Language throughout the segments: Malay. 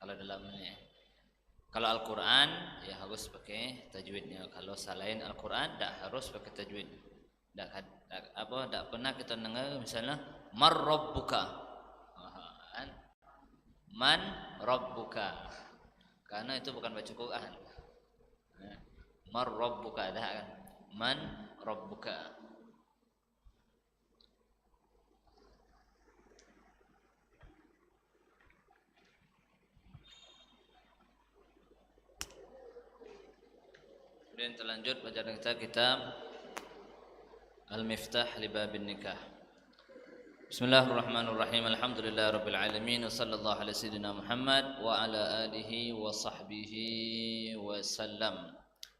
Kalau dalam ini, kalau Al-Quran ya harus pakai tajwidnya. Kalau selain Al-Quran tidak harus pakai tajwid. Tidak pernah kita dengar misalnya man rabbuka, man rabbuka, karena itu bukan baca Quran. Man rabbuka ada kan, man rabbuka. Kemudian terlanjut pelajaran kita kitab Al-Miftah li Babin Nikah. Bismillahirrahmanirrahim. Alhamdulillahirabbil alamin wa sallallahu ala sayyidina Muhammad wa ala alihi wa sahbihi wa sallam.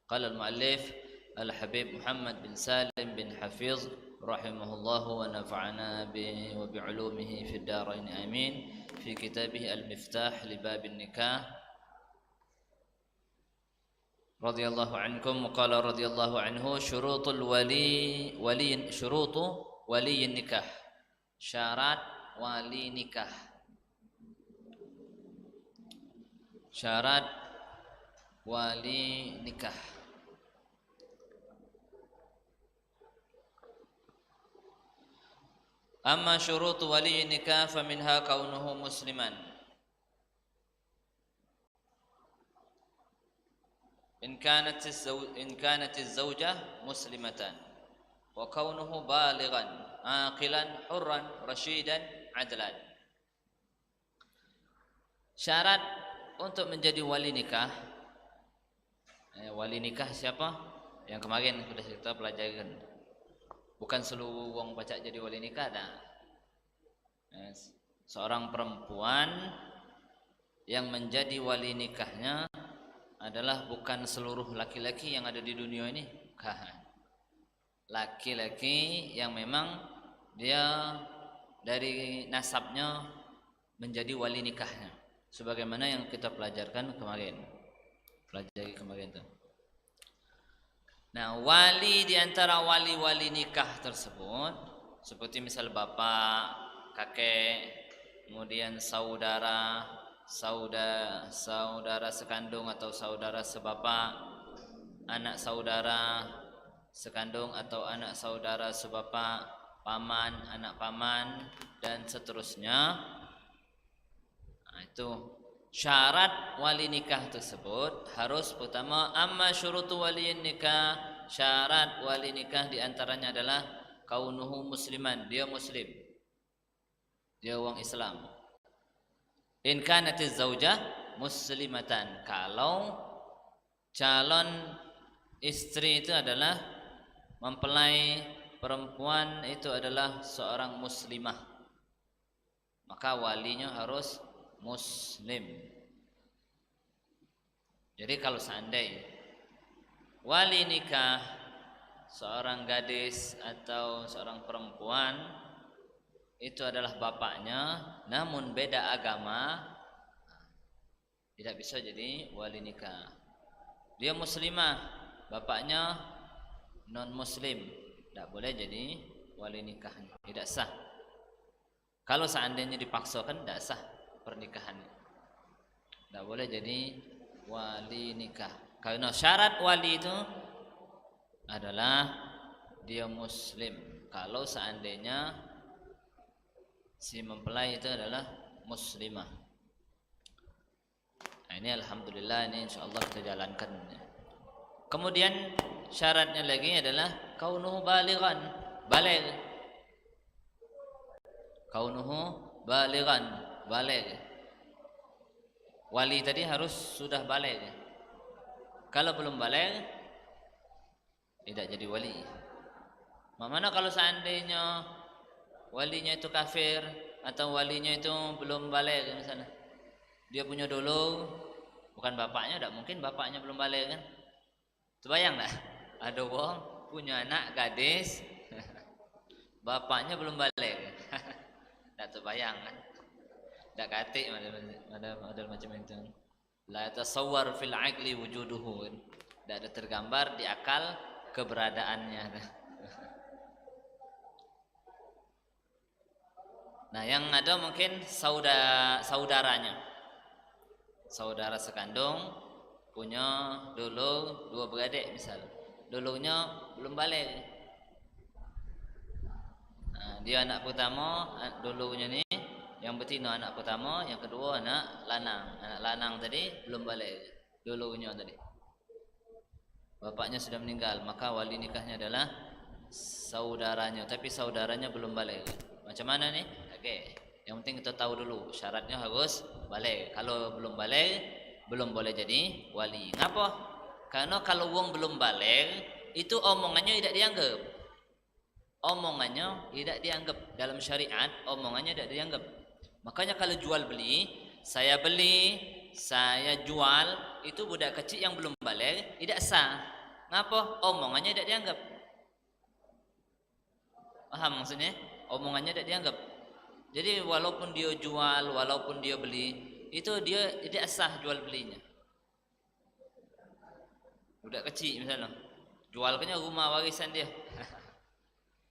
Qala al-muallif Al-Habib Muhammad bin Salim bin Hafiz rahimahullahu wa nafa'ana bihi wa bi'ulumihi fid darain amin fi kitabih Al-Miftah li Babin Nikah. Radhiyallahu ankum qala radhiyallahu anhu syurutul wali nikah, syarat wali nikah, syarat wali nikah. Amma syurutu wali nikah faminha kaunuhu musliman. إن كانت الزوجة مسلمة وكونه بالغا عاقلا حرا رشيدا عدلا. Syarat untuk menjadi wali nikah. Wali nikah siapa? Yang kemarin sudah kita pelajari. Bukan seluruh wong pacak jadi wali nikah dah. Seorang perempuan yang menjadi wali nikahnya adalah bukan seluruh laki-laki yang ada di dunia ini, bukan. Laki-laki yang memang dia dari nasabnya menjadi wali nikahnya, sebagaimana yang kita pelajari kemarin itu. Nah, wali di antara wali-wali nikah tersebut seperti misal bapak, kakek, kemudian saudara sekandung atau saudara sebapak, anak saudara sekandung atau anak saudara sebapak, paman, anak paman, dan seterusnya. Nah, itu syarat wali nikah tersebut harus pertama, amma syurutu wali nikah, syarat wali nikah diantaranya adalah kaunuhu musliman, dia muslim, dia orang Islam. In kanatiz zaujah muslimatan, kalau calon istri itu adalah mempelai perempuan itu adalah seorang muslimah, maka walinya harus muslim. Jadi kalau seandainya wali nikah seorang gadis atau seorang perempuan itu adalah bapaknya namun beda agama, tidak bisa jadi wali nikah. Dia muslimah, bapaknya non muslim, tidak boleh jadi wali nikah, tidak sah. Kalau seandainya dipaksakan tidak sah pernikahan, tidak boleh jadi wali nikah. Karena syarat wali itu adalah dia muslim. Kalau seandainya si mempelai itu adalah muslimah. Nah, ini alhamdulillah, ini insyaallah kita jalankan. Kemudian syaratnya lagi adalah kaunuhu balighan, baligh. Kaunuhu balighan, baligh. Wali tadi harus sudah baligh. Kalau belum baligh tidak jadi wali. Mana kalau seandainya walinya itu kafir atau walinya itu belum balik misalnya, dia punya dulu, bukan bapaknya, tidak mungkin bapaknya belum balik kan. Terbayang tak? Ada orang punya anak gadis bapaknya belum balik. Tak terbayang kan? Tak katik ada macam itu. La tasawwar fil aqli wujuduhu. Tidak ada tergambar di akal keberadaannya. Nah, yang ada mungkin saudaranya. saudara sekandung punya dulur dua beradik misal, dulurnya belum balik. Nah, dia anak pertama, dulurnya ni yang betina anak pertama, yang kedua anak lanang. Anak lanang tadi belum balik, dulurnya tadi. Bapaknya sudah meninggal, maka wali nikahnya adalah saudaranya, tapi saudaranya belum balik. Macam mana ni? Okey. Yang penting kita tahu dulu syaratnya harus balik. Kalau belum balik, belum boleh jadi wali. Ngapa? Karena kalau wong belum balik, itu omongannya tidak dianggap. Omongannya tidak dianggap dalam syariat, omongannya tidak dianggap. Makanya kalau jual beli, saya jual, itu budak kecil yang belum balik tidak sah. Ngapa? Omongannya tidak dianggap. Paham maksudnya? Omongannya tidak dianggap. Jadi walaupun dia jual, walaupun dia beli, itu dia tidak sah jual belinya. Budak kecil misalnya, jualnya rumah warisan dia.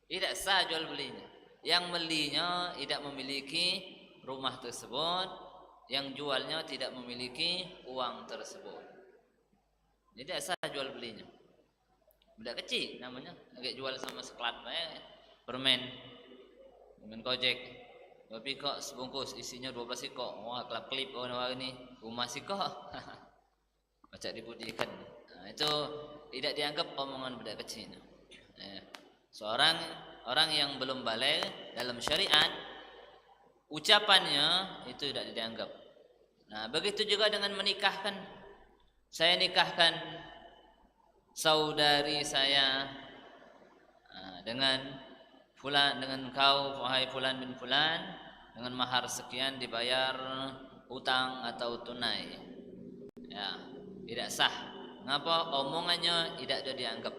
Tidak sah jual belinya. Yang belinya tidak memiliki rumah tersebut, yang jualnya tidak memiliki uang tersebut. Tidak sah jual belinya. Budak kecil namanya, agak jual sama seklat permen Gojek. Tapi kok sebungkus isinya 12 ekor. Wah, klip warna-warni ini rumah sikok. Macam dibudikan. Nah, itu tidak dianggap omongan budak kecil. Seorang orang yang belum balik dalam syariat, ucapannya itu tidak dianggap. Nah, begitu juga dengan menikahkan. Saya nikahkan saudari saya dengan fulan, dengan kau wahai fulan bin fulan, dengan mahar sekian dibayar utang atau tunai. Ya, tidak sah. Ngapa? Omongannya tidak ada dianggap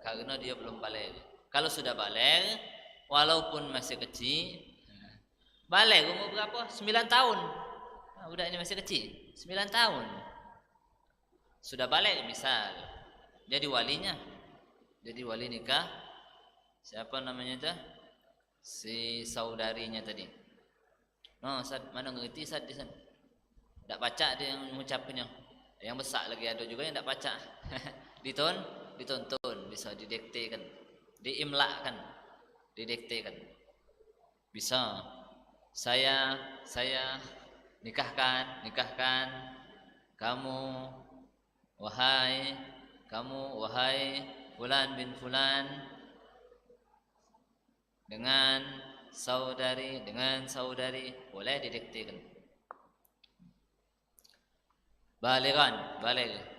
karena dia belum balik. Kalau sudah balik, walaupun masih kecil, balik umur berapa? 9 tahun. Nah, budak ini masih kecil, 9 tahun. Sudah balik misal, jadi walinya, jadi wali nikah. Siapa namanya itu? Si saudarinya tadi. No, Ustaz, mana ngerti Ustaz? Tak baca dia yang mengucapkannya. Yang besar lagi ada juga yang tak baca. Dituntun, bisa didiktekan, diimlakkan, didiktekan. Bisa. Saya nikahkan kamu wahai fulan bin fulan dengan saudari, boleh didiktekan. Baligh,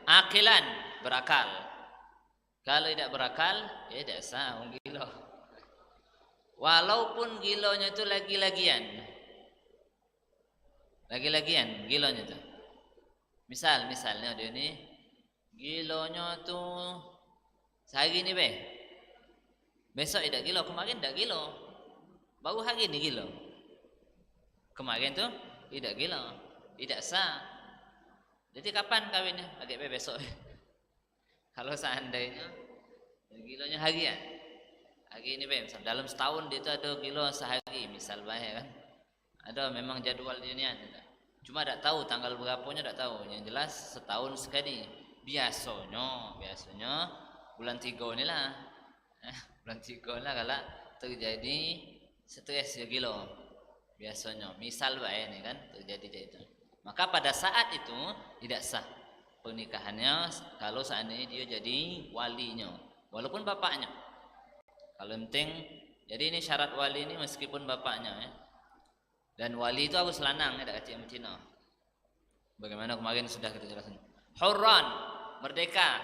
akilan, berakal. Kalau tidak berakal, ya tidak sah, gila. Walaupun gilonya itu lagi-lagian gilonya itu. Misalnya dia ini gilonya tuh sehari ini besok tidak gilo, kemarin tidak gilo, baru hari ini gilo, kemarin tuh tidak gilo, tidak sah. Jadi kapan kawinnya? Agak besok. Kalau seandainya gilonya harian, hari ini misal dalam setahun dia itu ada gilo sehari misal kan, ada memang jadwal dinian. Cuma tak tahu tanggal berapanya, tak tahu. Yang jelas setahun sekali. Biasanya bulan 3 ni lah. Bulan 3 lah kalau terjadi stres ya gilo. Biasanya. Misal ni kan terjadi itu. Maka pada saat itu tidak sah pernikahannya kalau seandainya dia jadi walinya, walaupun bapaknya. Kalau penting, jadi ini syarat wali ini meskipun bapaknya ya. Dan wali itu harus lanang, tidak kecil betina. Bagaimana kemarin sudah kita jelaskan. Hurran, merdeka.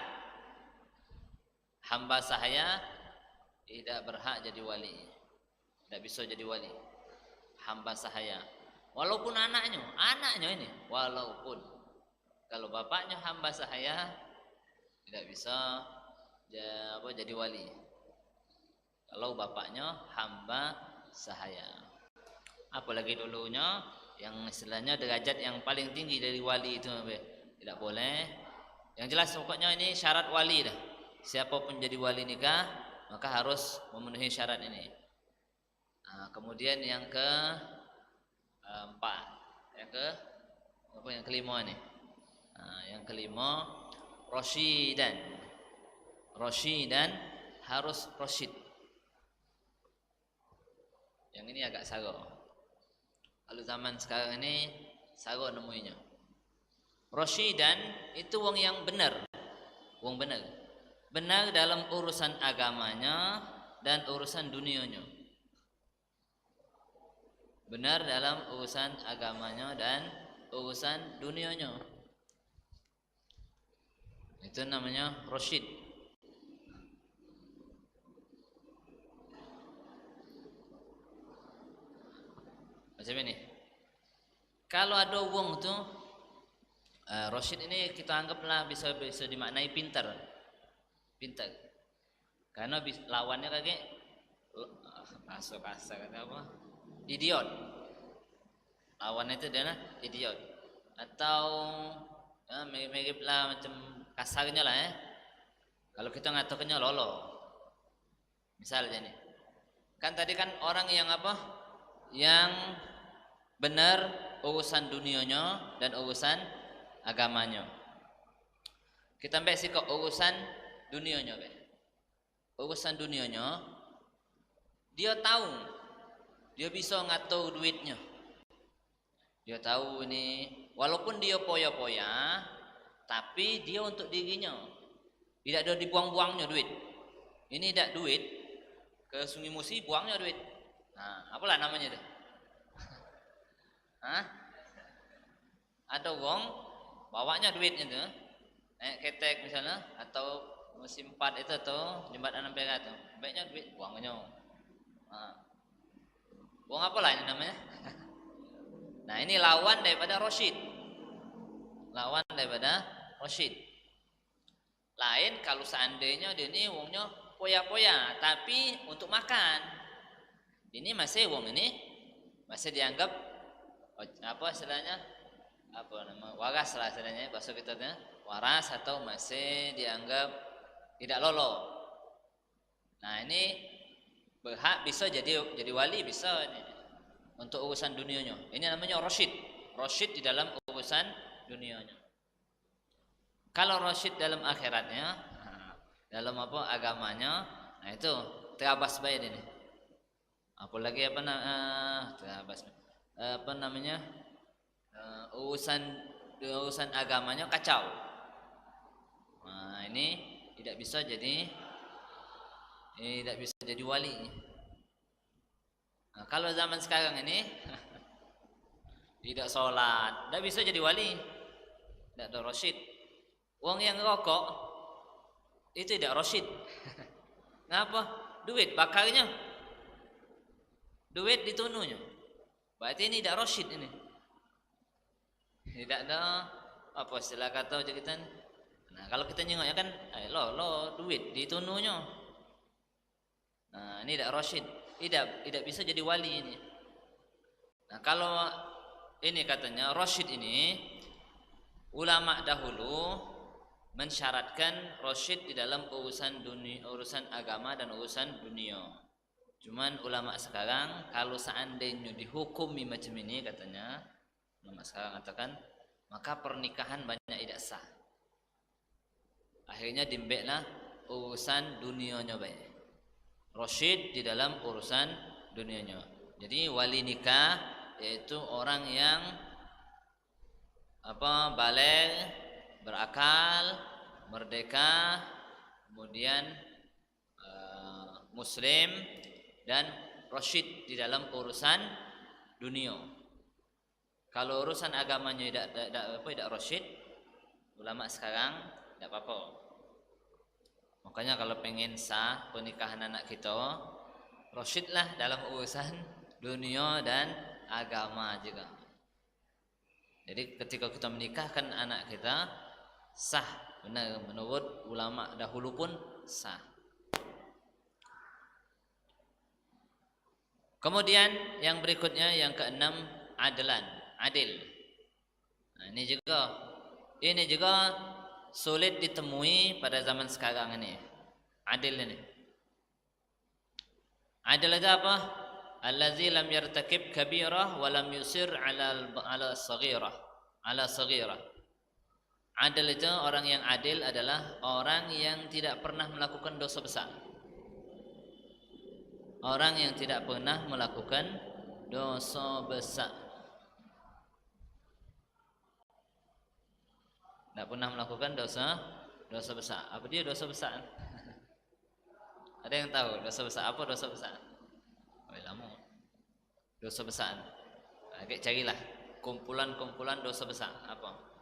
Hamba sahaya tidak berhak jadi wali. Tidak bisa jadi wali. Hamba sahaya. Walaupun anaknya ini, walaupun kalau bapaknya hamba sahaya tidak bisa jadi wali. Kalau bapaknya hamba sahaya. Apalagi dulunya yang istilahnya derajat yang paling tinggi dari wali itu tidak boleh. Yang jelas pokoknya ini syarat wali dah. Siapapun jadi wali nikah maka harus memenuhi syarat ini. Nah, kemudian yang ke empat, yang kelima ini Yang kelima, rasyidan. Rasyidan harus rasyid. Yang ini agak sago. Kalau zaman sekarang ini sago nemuinya. Rasyidan itu wong yang benar. Wong benar. Benar dalam urusan agamanya dan urusan dunianya. Benar dalam urusan agamanya dan urusan dunianya. Itu namanya rasyid. Macam ini. Kalau ada wong tu rasyid ini kita anggaplah bisa dimaknai pintar. Pintar. Karena lawannya kayak masuk asa kata apa? Idiot. Lawannya itu adalah idiot. Atau mirip-miriplah macam kasarnya lah Kalau kita ngatakannya lolo. Misalnya nih. Kan tadi kan orang yang apa? Yang benar urusan dunianya dan urusan agamanya. Kita ambil sih ke urusan dunianya, urusan dunianya dia tahu, dia bisa ngatur duitnya. Dia tahu ini, walaupun dia poya-poya, tapi dia untuk dirinya. Tidak ada dibuang-buangnya duit. Ini tidak duit ke Sungai Musi buangnya duit. Nah, apalah namanya itu? Ada wong bawanya duitnya tuh. Ketek misalnya atau musim 4 itu atau jembatan Ampera tuh. Baiknya duit buangnya. Buang apalah ini namanya? Nah, ini lawan daripada rasyid. Lawan daripada rasyid. Lain kalau seandainya dia ini wongnya poya-poya tapi untuk makan. Ini masih wong ini masih dianggap apa istilahnya? Apa nama? Waras lah istilahnya bahasa kita tuh. Waras atau masih dianggap tidak lolo. Nah, ini berhak bisa jadi wali bisa ini. Untuk urusan dunianya. Ini namanya rasyid. Rasyid di dalam urusan dunianya. Kalau rasyid dalam akhiratnya, dalam apa agamanya, nah itu terabas baik ini. Apalagi apa namanya? Urusan agamanya kacau. Nah, ini tidak bisa jadi wali. Nah, kalau zaman sekarang ini tidak sholat, tidak bisa jadi wali, tidak ada rasyid. Wong yang rokok itu tidak rasyid. Ngapa? Duit bakarnya, duit ditununya. Berarti ini tidak rasyid ini. Tidak ada apa istilah kata jakitan. Nah, kalau kita nyengoknya kan, lo duit ditununya. Nah, ini tidak rasyid. Tidak bisa jadi wali ini. Nah, kalau ini katanya rasyid ini ulama dahulu mensyaratkan rasyid di dalam urusan dunia, urusan agama dan urusan dunia. Cuman ulama sekarang kalau seandainya dihukumi macam ini katanya, ulama sekarang katakan maka pernikahan banyak tidak sah. Akhirnya dimbeklah urusan dunianya baik. Rasyid di dalam urusan dunianya. Jadi wali nikah yaitu orang yang baligh, berakal, merdeka, kemudian muslim dan rasyid di dalam urusan dunia. Kalau urusan agamanya tidak rasyid, ulama sekarang tidak apa-apa. Makanya kalau pengen sah pernikahan anak kita, rasyidlah dalam urusan dunia dan agama juga. Jadi ketika kita menikahkan anak kita sah, benar menurut ulama dahulu pun sah. Kemudian yang berikutnya yang keenam adil. Nah, ini juga sulit ditemui pada zaman sekarang ini. Adil ini. Adil itu apa? Allazi lam yartakib kabirah wa lam yusir ala saghirah. Adil itu, orang yang adil adalah orang yang tidak pernah melakukan dosa besar. Orang yang tidak pernah melakukan dosa besar. Tidak pernah melakukan dosa besar. Apa dia dosa besar? Ada yang tahu dosa besar apa? Dosa besar? Oh, lama. Dosa besar. Oke, carilah kumpulan-kumpulan dosa besar apa?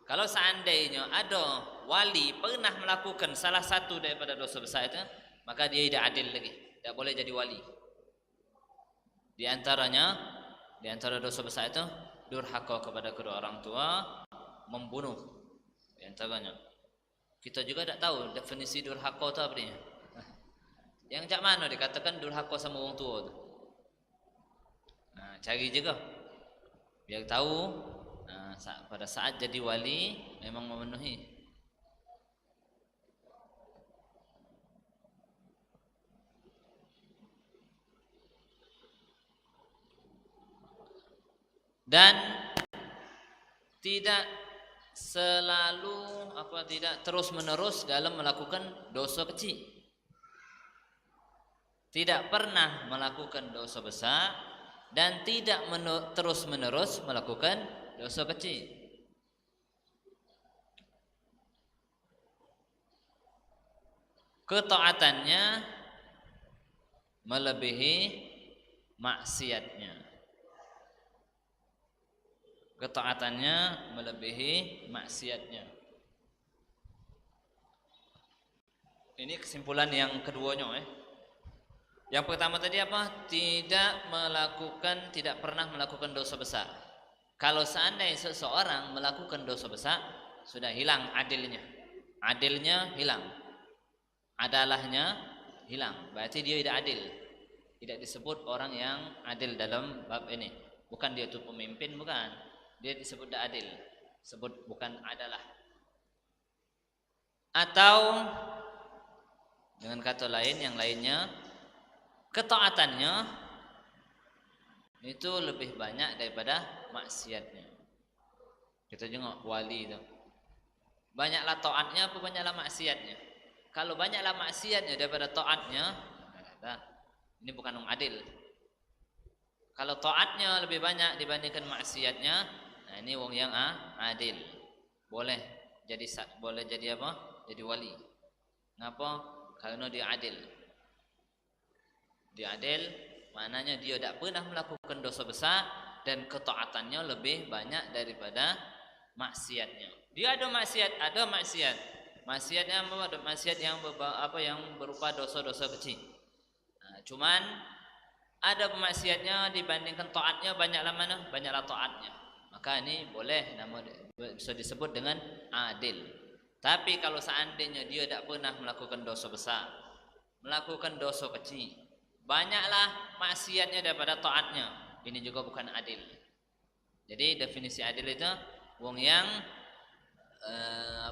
Kalau seandainya ada wali pernah melakukan salah satu daripada dosa besar itu, maka dia tidak adil lagi, tidak boleh jadi wali. Di antara dosa besar itu durhaka kepada kedua orang tua, membunuh. Di antaranya. Kita juga tidak tahu definisi durhaka itu apa dia. Yang cak mana dikatakan durhaka sama orang tua itu? Nah, cari juga biar tahu. Nah, pada saat jadi wali memang memenuhi. Dan tidak selalu tidak terus menerus dalam melakukan dosa kecil. Tidak pernah melakukan dosa besar dan tidak terus menerus melakukan dosa kecil. Ketaatannya melebihi maksiatnya. Ketaatannya melebihi maksiatnya. Ini kesimpulan yang keduanya. Yang pertama tadi apa? Tidak pernah melakukan dosa besar. Kalau seandainya seseorang melakukan dosa besar, sudah hilang adilnya. Adilnya hilang. Adalahnya hilang. Berarti dia tidak adil. Tidak disebut orang yang adil dalam bab ini. Bukan dia itu pemimpin, bukan. Dia disebut tidak adil. Sebut bukan adalah. Atau dengan kata lain, yang lainnya, ketaatannya itu lebih banyak daripada maksiatnya. Kita juga wali itu. Banyaklah taatnya apa banyaklah maksiatnya? Kalau banyaklah maksiatnya daripada taatnya, ini bukan orang adil. Kalau taatnya lebih banyak dibandingkan maksiatnya, nah ini wong yang adil. Boleh jadi apa? Jadi wali. Ngapa? Karena dia adil. Dia adil, maknanya dia tidak pernah melakukan dosa besar dan ketaatannya lebih banyak daripada maksiatnya. Dia ada maksiat. Maksiatnya apa? Maksiat yang berupa dosa-dosa kecil. Nah, cuman ada maksiatnya dibandingkan taatnya banyaklah mana? Banyaklah taatnya. Maka ini boleh bisa disebut dengan adil. Tapi kalau seandainya dia tidak pernah melakukan dosa besar, melakukan dosa kecil, banyaklah maksiatnya daripada taatnya, ini juga bukan adil. Jadi definisi adil itu wong yang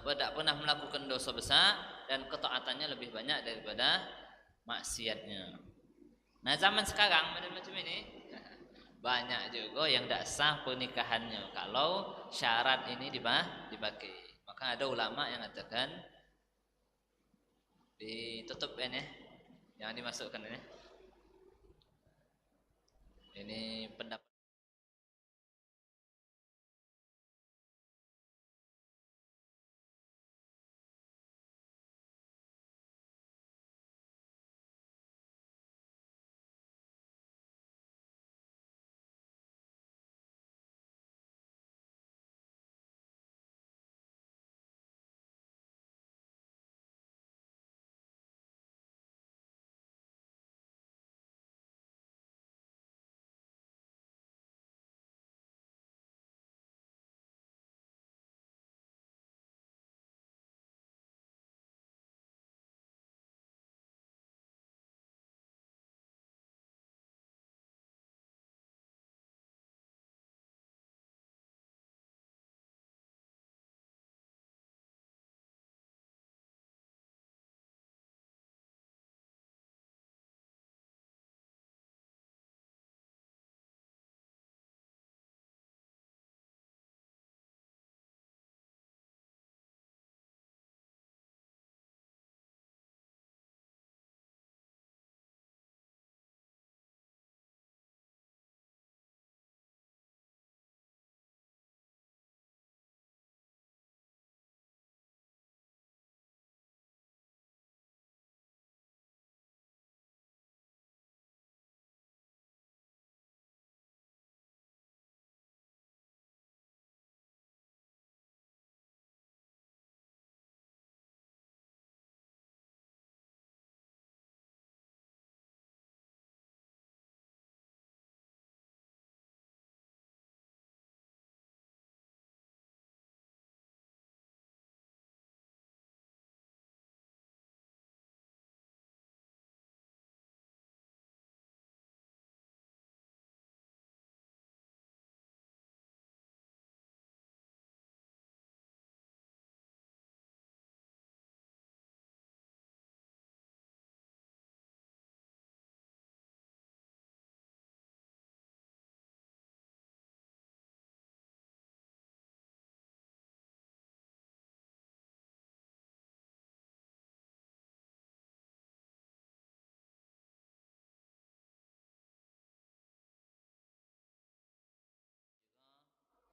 tidak pernah melakukan dosa besar dan ketaatannya lebih banyak daripada maksiatnya. Nah, zaman sekarang macam ini banyak juga yang tidak sah pernikahannya kalau syarat ini dipakai. Maka ada ulama yang mengatakan ditutup ini, jangan dimasukkan ini. Ini pendapat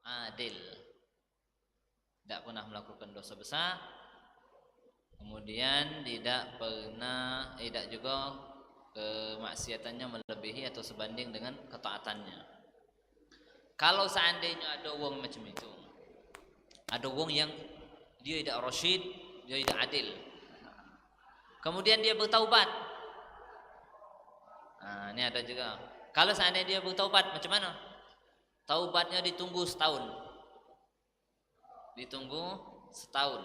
adil, tidak pernah melakukan dosa besar, kemudian tidak juga kemaksiatannya melebihi atau sebanding dengan ketaatannya. Kalau seandainya ada wong macam itu, ada wong yang dia tidak rasyid, dia tidak adil, kemudian dia bertaubat. Nah, ini ada juga. Kalau seandainya dia bertaubat, macam mana? Taubatnya ditunggu setahun. Ditunggu setahun.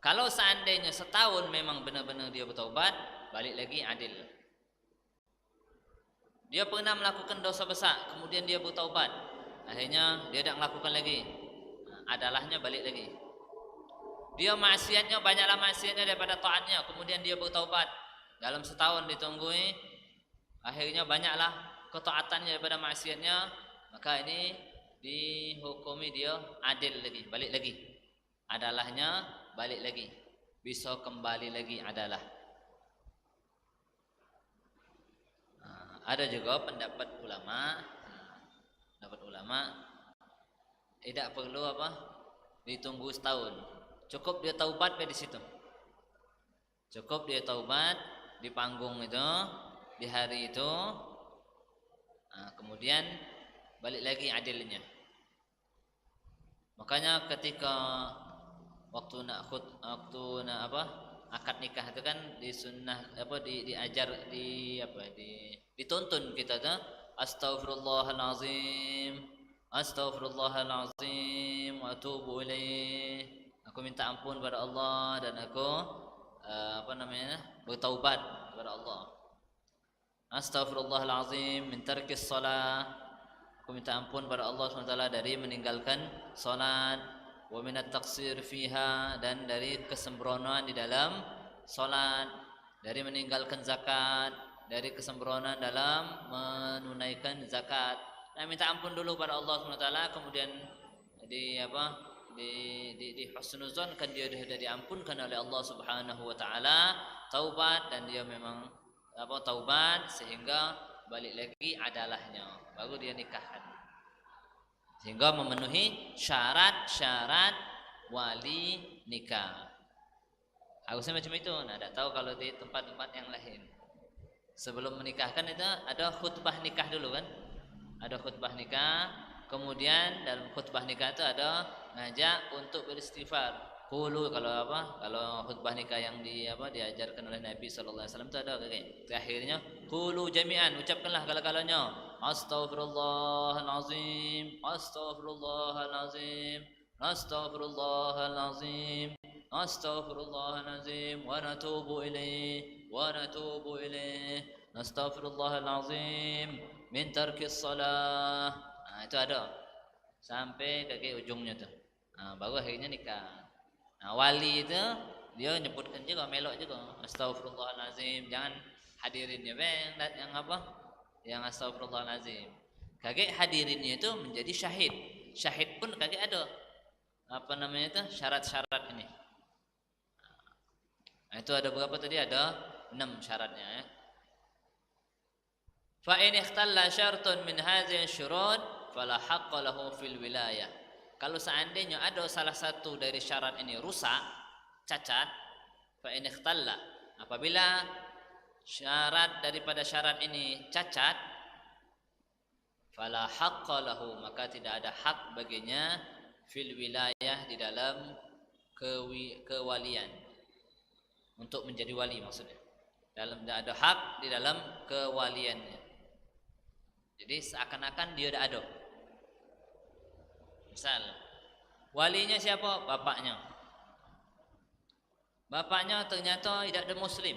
Kalau seandainya setahun memang benar-benar dia bertaubat, balik lagi adil. Dia pernah melakukan dosa besar, kemudian dia bertaubat, akhirnya dia tidak melakukan lagi, adalahnya balik lagi. Dia maksiatnya, banyaklah maksiatnya daripada taatnya, kemudian dia bertaubat, dalam setahun ditunggui, akhirnya banyaklah ketaatannya daripada maksiatnya, maka ini dihukumi dia adil lagi, balik lagi, adalahnya balik lagi, bisa kembali lagi adalah. Ada juga pendapat ulama tidak perlu ditunggu setahun, cukup dia taubat di situ, cukup dia taubat di panggung itu, di hari itu, kemudian balik lagi adilnya. Makanya ketika waktu nak akad nikah itu kan disunnah dituntun kita tuh astaghfirullahalazim wa atubu ilaih. Aku minta ampun kepada Allah dan aku bertaubat kepada Allah. Astaghfirullahalazim min tarkis shalah. Aku minta ampun kepada Allah SWT dari meninggalkan salat, wa minat taqsir fiha, dan dari kesembronoan di dalam salat, dari meninggalkan zakat, dari kesembronoan dalam menunaikan zakat. Nah, minta ampun dulu pada Allah SWT, kemudian di husnuzon kan dia sudah diampunkan oleh Allah Subhanahu wa taala, taubat, dan dia memang taubat sehingga balik lagi adalahnya, baru dia nikahkan, sehingga memenuhi syarat-syarat wali nikah. Harusnya macam itu. Nah, tidak tahu kalau di tempat-tempat yang lain. Sebelum menikahkan itu ada khutbah nikah dulu kan? Ada khutbah nikah, kemudian dalam khutbah nikah itu ada ngajak untuk beristighfar. Qulu kalau khutbah nikah yang diajarkan oleh Nabi sallallahu alaihi wasallam itu ada kayak akhirnya qulu jami'an, ucapkanlah kala-kalanya astaghfirullahalazim, astaghfirullahalazim, astaghfirullahalazim, astaghfirullahalazim, wa natubu ilaih, wa natubu ilaih, astaghfirullahalazim min tarkis shalah. Nah, itu ada sampai ke ujungnya tuh. Nah, baru akhirnya nikah. Nah, wali itu dia nyebutkan juga, melok juga astaghfirullahalazim, jangan hadirinnya yang astaghfirullahalazim. Kakek hadirinnya itu menjadi syahid. Syahid pun kakek ada syarat-syarat ini. Nah, itu ada berapa tadi? Ada 6 syaratnya ya. Fa in ikhtalla syartun min hadhihi syurut fala haqqa lahu fil wilayah. Kalau seandainya ada salah satu dari syarat ini rusak, cacat, fa in ikhtalla, apabila syarat daripada syarat ini cacat, fala haqqa lahu, maka tidak ada hak baginya fil wilayah, di dalam kewalian, untuk menjadi wali maksudnya. Tidak ada hak di dalam kewaliannya. Jadi seakan-akan dia tidak ada. Misal walinya siapa? Bapaknya. Bapaknya ternyata tidak ada muslim,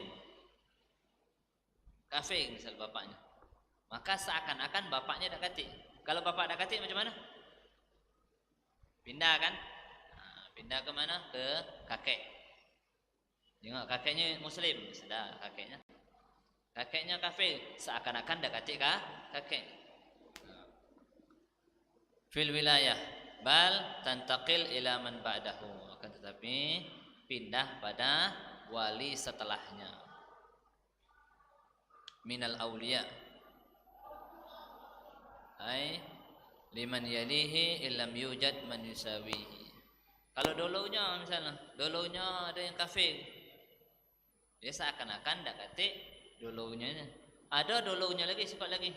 kafir misal bapaknya. Maka seakan-akan bapaknya dak katik. Kalau bapak dak katik macam mana? Pindah kan? Nah, pindah ke mana? Ke kakek. Tengok kakeknya muslim, sudah kakeknya. Kakeknya kafir, seakan-akan dak katik kakek. Fil wilayah bal tantaqil ila man ba'dahu, akan tetapi pindah pada wali setelahnya. Minal auliya, ai liman yalihi illam yujad man yusawihi. Kalau dulunya misalnya, dulunya ada yang kafir, dia seakan-akan tak kata dulunya. Ada dulunya lagi, sifat lagi.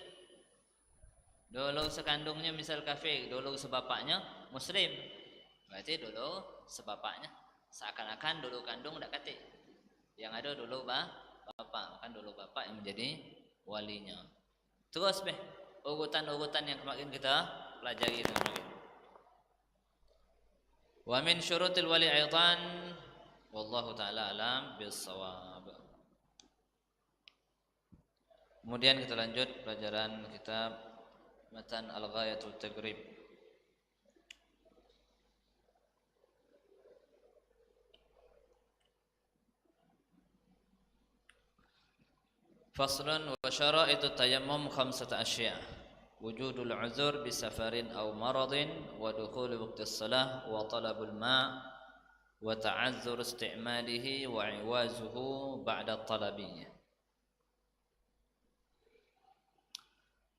Dulu sekandungnya misal kafir, dulu sebapaknya muslim, berarti dulu sebapaknya seakan-akan dulu kandung tak kata. Yang ada dulu bapak, kan dulu bapak yang menjadi walinya. Terus urutan-urutan yang kemarin kita pelajari kemarin. Wa min syurutil wali aidan wallahu taala alam bis-shawab. Kemudian kita lanjut pelajaran kitab Matan Al-Ghayatul Taghrib. Faslun wa syaraitu tayammum khamsata asya'. Wujudul uzur bisafarin aw maradin wa dukhul waqti shalah wa talabul ma' wa ta'azzur istimalihi wa iwazuhu ba'da talabihi.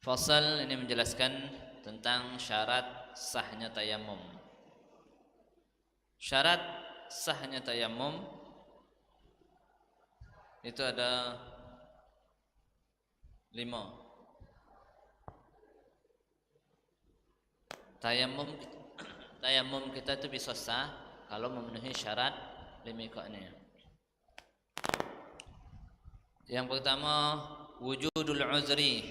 Fasal ini menjelaskan tentang syarat sahnya tayammum. Syarat sahnya tayammum itu ada 5. Tayammum kita itu bisa sah kalau memenuhi syarat 5 ini. Yang pertama, wujudul uzri,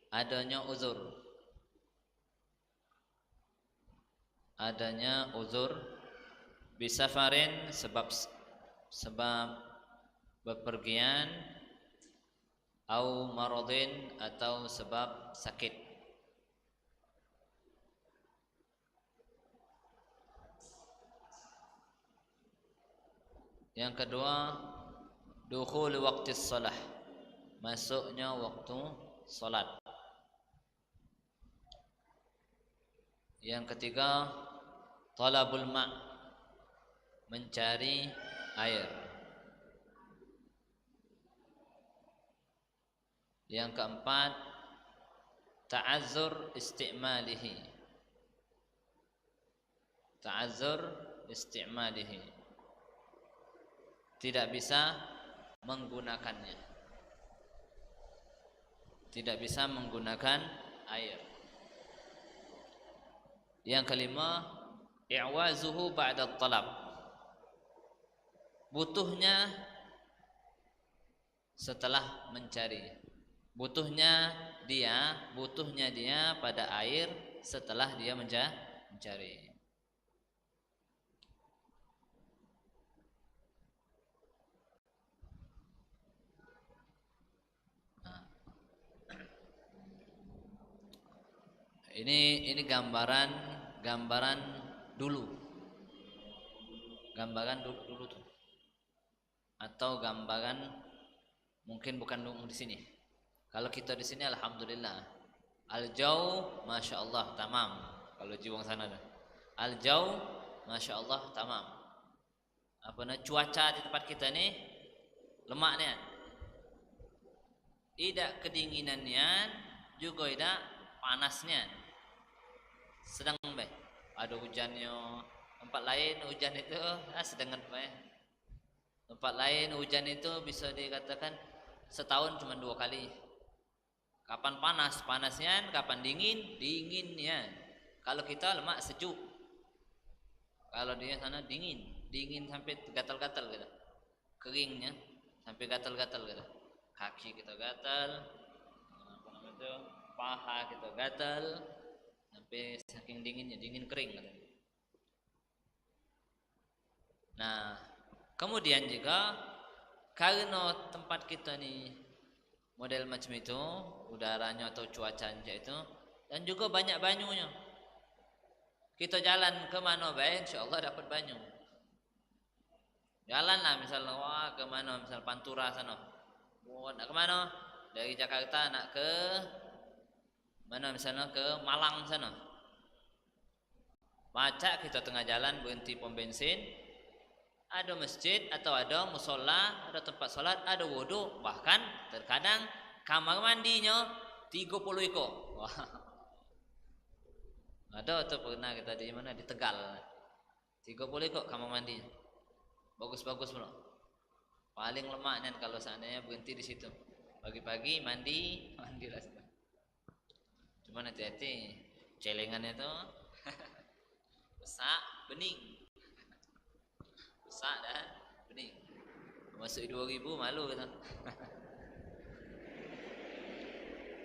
adanya uzur. Adanya uzur bisafarin, sebab bepergian, au maradin, atau sebab sakit. Yang kedua, dukhul waqti shalah, masuknya waktu salat. Yang ketiga, talabul ma', mencari air. Yang keempat, ta'azzur istimalihi. Ta'azzur istimalihi, tidak bisa menggunakannya, tidak bisa menggunakan air. Yang kelima, i'wazuhu ba'da talab, butuhnya setelah mencari. Butuhnya dia pada air setelah dia mencari. Ini gambaran dulu. Gambaran dulu tuh. Atau gambaran mungkin bukan di sini. Kalau kita di sini alhamdulillah. Al-jau masyaallah tamam. Kalau jiwang sana dah. Al-jau masyaallah tamam. Cuaca di tempat kita ni lemaknya. Tidak kedinginannya, juga tidak panasnya. Sedang baik. Ada hujannya. Tempat lain hujan itu sedang baik. Tempat lain hujan itu bisa dikatakan setahun cuma 2 kali. Kapan panas, panasnya, kapan dingin, dinginnya. Kalau kita lemak sejuk. Kalau dia sana dingin sampai gatal-gatal gitu. Keringnya sampai gatal-gatal gitu. Kaki kita gatal, paha kita gatal, sampai saking dinginnya, dingin kering gitu. Nah, kemudian juga karena tempat kita nih model macam itu, udaranya atau cuacanya itu, dan juga banyak banyunya. Kita jalan ke mana baik, insyaallah dapat banyu. Jalanlah misalnya ke mana, misal Pantura sana. Nak ke mana? Dari Jakarta nak ke mana misalnya ke Malang sana. Macak kita tengah jalan berhenti pom bensin, ada masjid atau ada musola, ada tempat salat, ada wudu, bahkan terkadang kamar mandinya 30 ekor. Wah. Ada tuh pernah kita di mana di Tegal. 30 kok kamar mandi. Bagus-bagus pula. Paling lemaknya kalau seandainya berhenti di situ. Pagi-pagi mandi lah. Cuman hati-hati, celengannya tuh rusak, bening. Rusak dan bening. Masuk 2000 malu kita.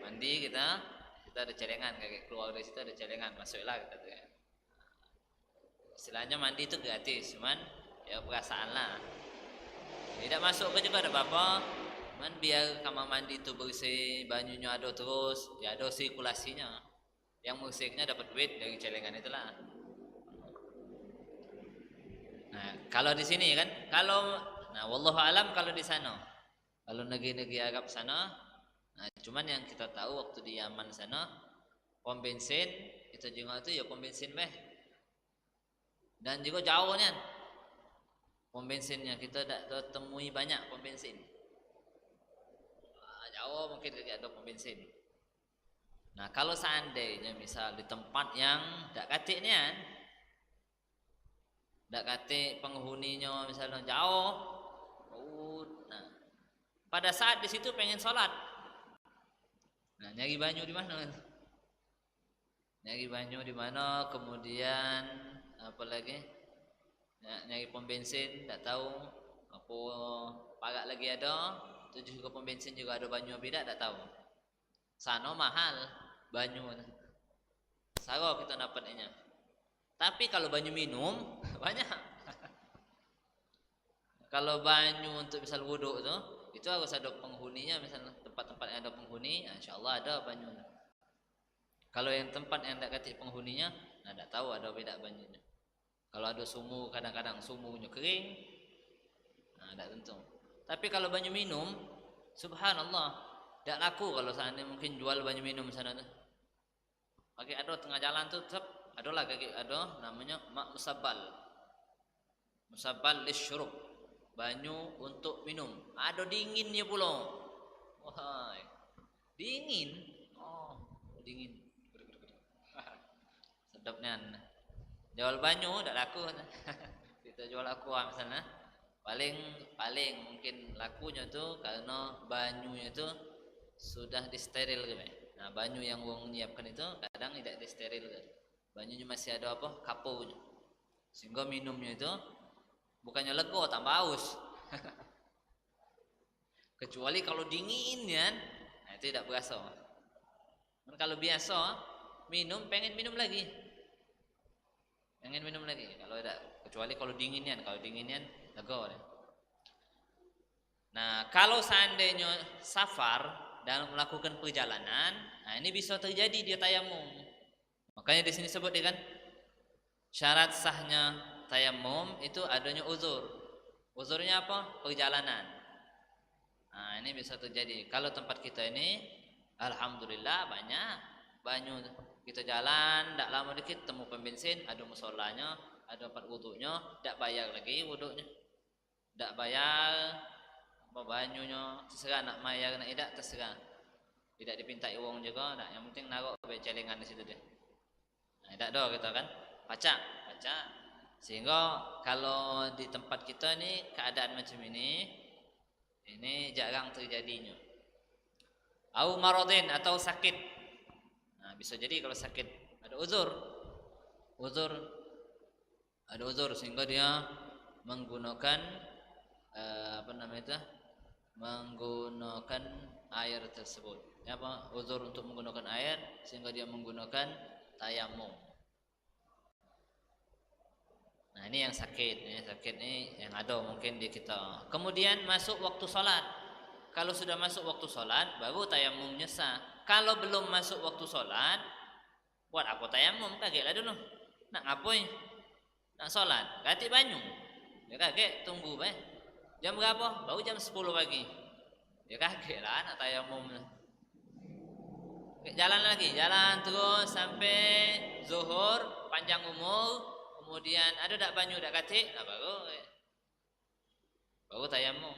Mandi kita ada celengan, kayak keluar dari situ ada celengan, masuklah kita tuh. Istilahnya mandi itu gratis, cuman ya perasaan lah. Tidak masuk ke juga ada apa-apa. Cuman biar kamar mandi itu bersih, banyunya ada terus, ya ada sirkulasinya. Yang bersihnya dapat duit dari celengan itulah. Nah, kalau di sini kan, wallahu alam kalau di sana. Kalau negeri-negeri Arab sana, nah cuman yang kita tahu waktu di Yaman sana, pom bensin itu juga itu ya pom bensin dan juga jauhnya pom bensinnya kita tidak temui banyak pom bensin. Jauh mungkin tidak ada pom bensin. Nah kalau seandainya misal di tempat yang tidak katiknya, tidak katik penghuninya misalnya jauh, nah pada saat di situ pengen sholat, nah nyari banyu di mana? Nyari banyu di mana? Kemudian apalagi nyari pom bensin tak tahu apa parak lagi ada, tujuh ke pom bensin juga ada banyu beda tak tahu. Sana mahal banyu, saro kita dapatnya. Tapi kalau banyu minum banyak. Kalau banyu untuk misal wudhu itu harus ada penghuninya, misalnya tempat-tempat yang ada penghuni, insyaallah ada banyu. Kalau yang tempat yang tidak katik penghuninya, nah tak tahu ada beda banyunya. Kalau ada sumur, kadang-kadang sumurnya kering, nah tak tentu. Tapi kalau banyu minum, subhanallah, tak laku kalau seandainya mungkin jual banyu minum sana tuh. Pakai ada tengah jalan tuh tetap ada lah kayak ada namanya mak musabbal. Musabbal lisyurub. Banyu untuk minum. Ada dinginnya pula. Wahai. Dingin. Oh, dingin. Sedapnya. Jual banyu tak laku. Kita jual aqua misalnya. Paling mungkin lakunya tuh karena banyunya itu sudah disteril gitu. Nah, banyu yang wong nyiapkan itu kadang tidak disteril gitu. Banyunya masih ada apa? Kaponya. Sehingga minumnya itu bukannya lego tambah haus. Kecuali kalau dingin ya, nah itu tidak berasa. Dan kalau biasa minum pengen minum lagi. Kalau tidak, kecuali kalau dinginnya lego. Nah, kalau seandainya safar dan melakukan perjalanan, nah ini bisa terjadi dia tayamum. Makanya di sini sebut dia kan syarat sahnya tayamum itu adanya uzur. Uzurnya apa? Perjalanan. Nah, ini bisa terjadi. Kalau tempat kita ini alhamdulillah banyak banyu. Kita jalan, tak lama dikit temu pom bensin, ada musolanya, ada tempat wudunya, tak bayar lagi wudunya. Tak bayar apa banyunya, terserah nak bayar nak tidak terserah. Tidak dipintai uang juga, tak. Yang penting naruh celengan di situ dia. Nah, tidak ada kita kan. Pacak. Sehingga kalau di tempat kita ni keadaan macam ini jarang terjadinya. Au maradin atau sakit. Nah, bisa jadi kalau sakit ada uzur sehingga dia menggunakan menggunakan air tersebut. Uzur untuk menggunakan air sehingga dia menggunakan tayamum. Nah, ini yang sakit ini yang ada mungkin di kita. Kemudian masuk waktu sholat. Kalau sudah masuk waktu sholat baru tayamumnya sah. Kalau belum masuk waktu sholat, buat apa tayamum? Kagetlah dulu. Nak ngapain? Nak sholat, ganti banyu. Ya kaget, tunggu jam berapa? Baru jam 10 pagi. Ya kagetlah nak tayamum. Jalan terus sampai zuhur, panjang umur. Kemudian ada tak banyu, tak katik, nah baru tayamum.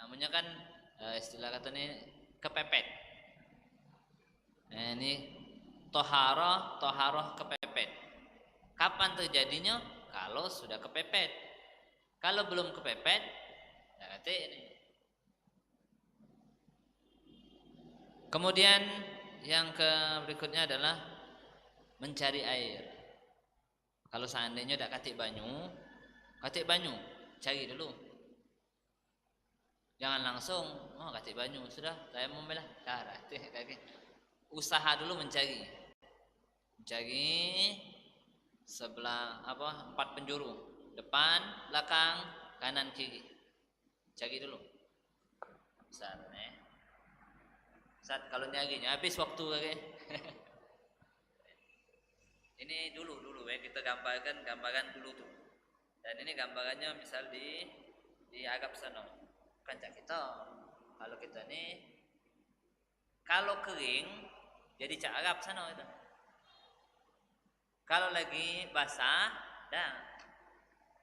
Namanya kan istilah kata ni kepepet. Nah, ini toharoh kepepet. Kapan terjadinya? Kalau sudah kepepet. Kalau belum kepepet, berarti ini. Kemudian yang berikutnya adalah mencari air. Kalau seandainya tidak katik banyu, cari dulu. Jangan langsung, katik banyu sudah, saya mau belah. Usaha dulu mencari sebelah 4 penjuru, depan, belakang, kanan, kiri. Cari dulu. Saat kalau nyarinya habis waktu Ini dulu kita gambaran dulu tuh. Dan ini gambarannya misal di Arab sana. Kancak kita. Kalau kita nih kalau kering jadi cak Arab sana itu. Kalau lagi basah,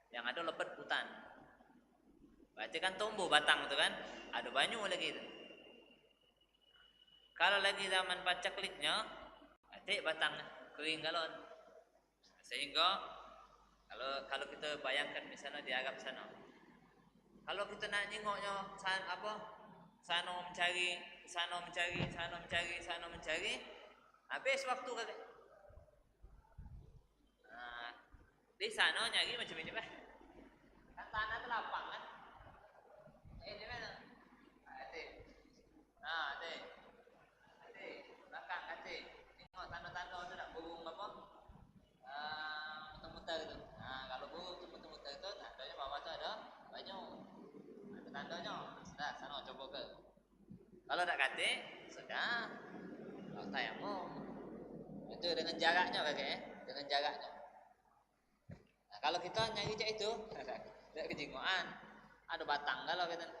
yang ada lepet hutan. Berarti kan tumbuh batang itu kan, ada banyu lagi itu. Kalau lagi zaman pacakliknya, berarti batangnya kering galon. Sehingga kalau kita bayangkan misalnya di Arab sana, kalau kita nak nengoknya sana mencari, habis waktu kakek. Di sana nyari macam ini bah, kan tanah itu lapang kan, ini mana? Belakang tengok tanda-tanda itu nak burung muter-muter itu. Kalau burung muter-muter itu tandanya bawah itu ada banyu, ada tandanya. Sudah, sana coba ke. Kalau tak kate, sudah. Kalau tayamum itu dengan jaraknya kakek, dengan jaraknya. Kalau kita nyari cak itu, tidak kejingoan, ada batang kalau kita.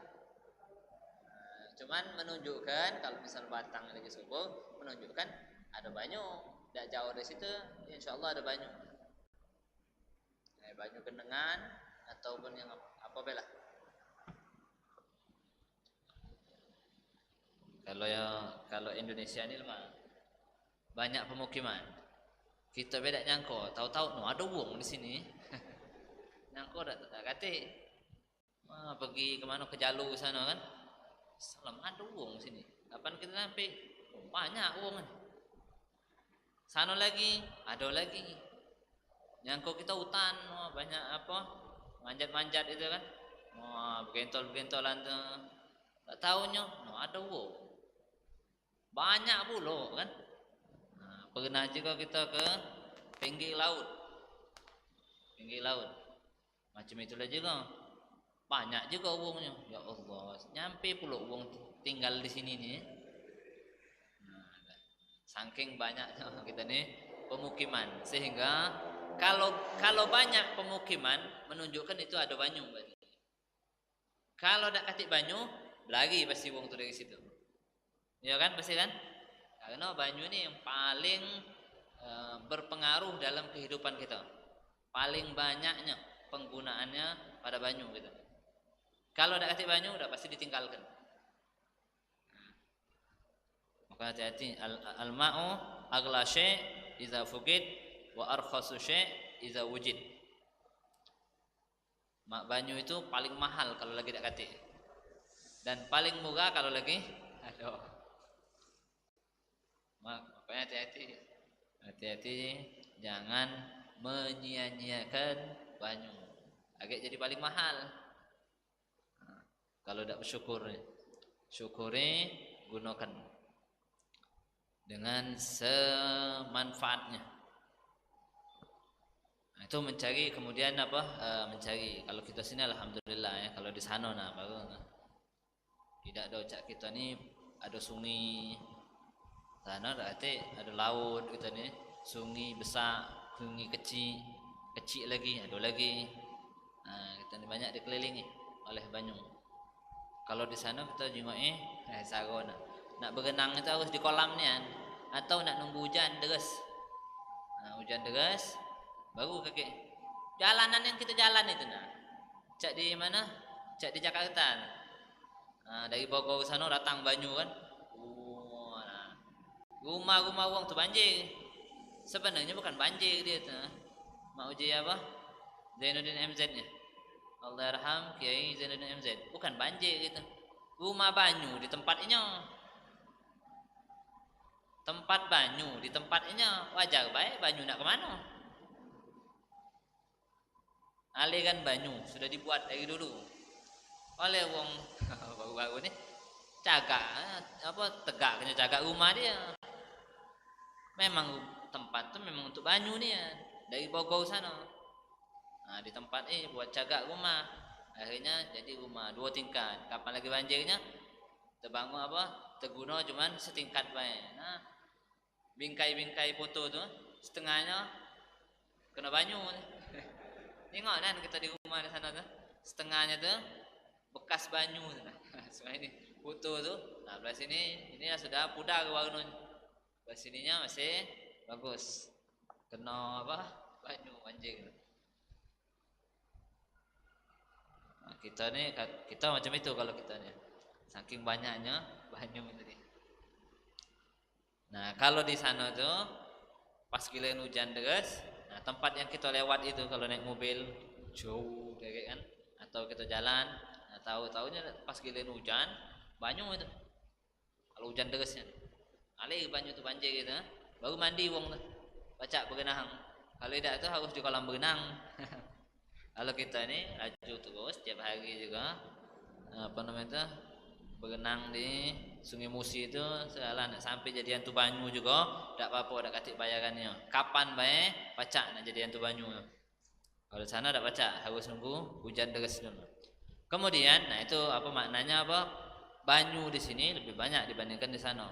Cuman menunjukkan kalau misal batang lagi subur, menunjukkan ada banyu. Tidak jauh dari situ, insya Allah ada banyu. Banyu genengan ataupun yang apa bela. Kalau Indonesia ini lemah, banyak pemukiman. Kita beda nyangko, tahu-tahu ada wong di sini. Nyangko tak kate. Pergi kemana ke Jalu sana kan? Salam ada wong sini. Kapan kita sampai? Banyak wong kan. Sana lagi, ada lagi. Nyangko kita hutan, banyak manjat-manjat itu kan. Begentol-begentolan tuh. Tak tahunya, ada wong. Banyak pula kan. Pernah juga kita ke pinggir laut. Macam itulah juga. Banyak juga uangnya. Ya Allah, nyampe pula uang tinggal di sini nih. Saking banyaknya kita nih pemukiman, sehingga kalau banyak pemukiman menunjukkan itu ada banyu. Kalau tak katik banyu, lagi pasti uang tu dari situ. Ya kan, pasti kan? Karena banyu ini yang paling berpengaruh dalam kehidupan kita. Paling banyaknya penggunaannya pada banyu gitu. Kalau tidak kasih banyu, udah pasti ditinggalkan. Maka hati-hati. Al-ma'u aghla syai' idza fuqid wa arkhasu syai' idza wujid. Banyu itu paling mahal kalau lagi tidak kasih, dan paling murah kalau lagi ada. Makanya hati-hati, jangan menyia-nyiakan banyu. Agak jadi paling mahal. Kalau tidak bersyukur, syukuri, gunakan dengan semanfaatnya. Itu mencari, kemudian mencari. Kalau kita sini alhamdulillah ya. Kalau di sana baru tidak ada cak kita ni ada sungai. Sana berarti ada laut kita ni, sungai besar, sungai kecil lagi, ada lagi. Kita ni banyak dikelilingi oleh banyu. Kalau di sana kita jengoknya sago nak berenang itu harus di kolam ni kan, atau nak nunggu hujan deras. Hujan deras baru kakek jalanan yang kita jalan itu cak di mana, cak di Jakarta. Dari Bogor ke sana datang banyu kan. Rumah-rumah orang tu banjir. Sebenarnya bukan banjir dia tuh. Mau uji apa? Zainuddin MZ nya. Allah yarham Kiai Zainuddin MZ. Bukan banjir gitu. Rumah banyu di tempatnya. Tempat banyu di tempatnya wajar baik banyu nak kemana? Aliran banyu sudah dibuat dari dulu oleh wong baru-baru ini jaga apa tegaknya jaga rumah dia. Memang tempat tuh memang untuk banyu nih ya, dari Bogor sana. Nah di tempat ini buat jaga rumah, akhirnya jadi rumah 2 tingkat. Kapan lagi banjirnya terbangun apa terguna cuman setingkat baik. Nah bingkai-bingkai foto tuh setengahnya kena banyu. Tengok kan kita di rumah di sana tuh setengahnya tuh bekas banyu. Semua ini foto tuh. Nah belah sini ini sudah pudar warna. Belah sininya masih bagus. Kena apa banyu banjir. Nah, kita macam itu kalau kita nih. Saking banyaknya banyu tadi. Nah kalau di sana tuh pas giliran hujan deras, nah tempat yang kita lewat itu kalau naik mobil jauh dari kan, atau kita jalan, nah tahu-tahunya pas giliran hujan banyu itu. Kalau hujan derasnya, alih banyu itu banjir gitu, baru mandi wong tuh, baca berenang. Kalau tidak itu harus di kolam berenang. Kalau kita ini laju terus tiap hari juga, apa namanya berenang di Sungai Musi itu segala sampai jadi hantu banyu juga tak apa-apa, tak katik bayarannya. Kapan baik pacak nak jadi hantu banyu. Kalau sana tak pacak, harus nunggu hujan deras dulu. Kemudian, nah itu apa maknanya apa? Banyu di sini lebih banyak dibandingkan di sana.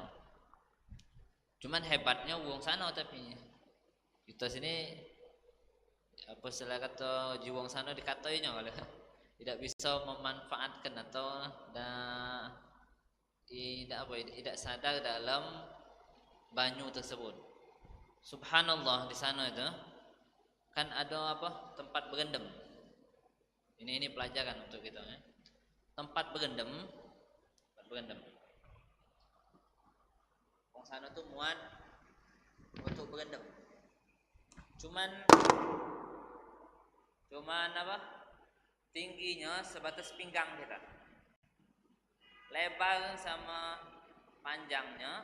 Cuman hebatnya wong sana tapi kita sini apa istilah kata jiwang sana dikatainya kalau tidak bisa memanfaatkan atau tidak sadar dalam banyu tersebut. Subhanallah di sana itu kan ada apa tempat berendam. Ini pelajaran untuk kita ya. Tempat berendam. Wong sana tuh muat untuk berendam. Cuman apa? Tingginya sebatas pinggang kita. Lebar sama panjangnya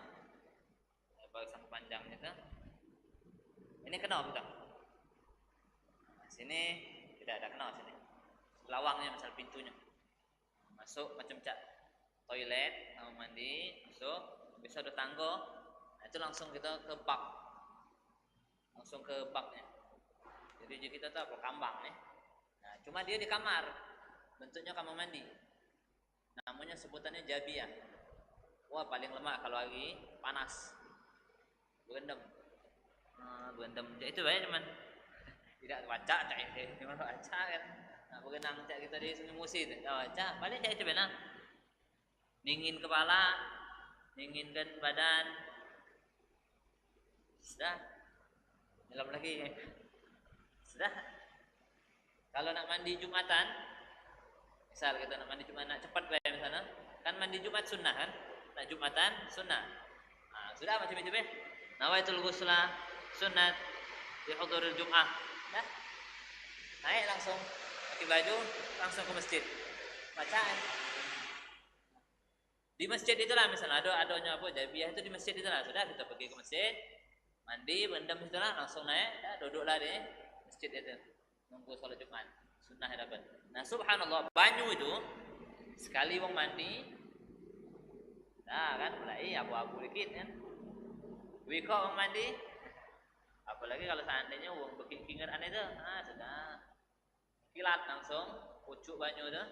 itu ini kenal kita. Nah, sini tidak ada kenal sini. Lawangnya misal pintunya. Masuk macam cak toilet, kamar mandi, masuk, bisa ada tangga. Nah, itu langsung kita ke bak. Langsung ke baknya. Jadi kita tuh apa kambang nih. Nah, cuma dia di kamar. Bentuknya kamar mandi. Namanya sebutannya jabiah. Wah paling lemah kalau lagi panas. Berendam. Berendam itu baik cuman tidak baca cak ini cuma baca kan. Nah, berenang cak kita di Sungai Musi itu. Baca balik cak itu benar. Dingin kepala, dinginkan badan. Sudah. Dalam lagi. Sudah. Kalau nak mandi Jumatan, misal kita nak mandi Jumat, nak cepat bayar misalnya, kan mandi Jumat sunnah kan, nak Jumatan sunnah. Nah, sudah macam itu beh. Nawaitul ghusla sunnat di huduril Jum'ah. Dah. Naik langsung pakai baju langsung ke masjid. Bacaan. Di masjid itulah misalnya adanya apa jabiah itu di masjid itulah. Sudah kita pergi ke masjid, mandi, berendam itulah langsung naik, dah duduklah di masjid itu. Nunggu sholat Jumat sunnah dapat. Nah subhanallah banyu itu sekali wong mandi nah kan mulai abu-abu dikit kan wiko wong mandi apalagi kalau seandainya wong beking-kingan aneh itu sudah kilat langsung pucuk banyu itu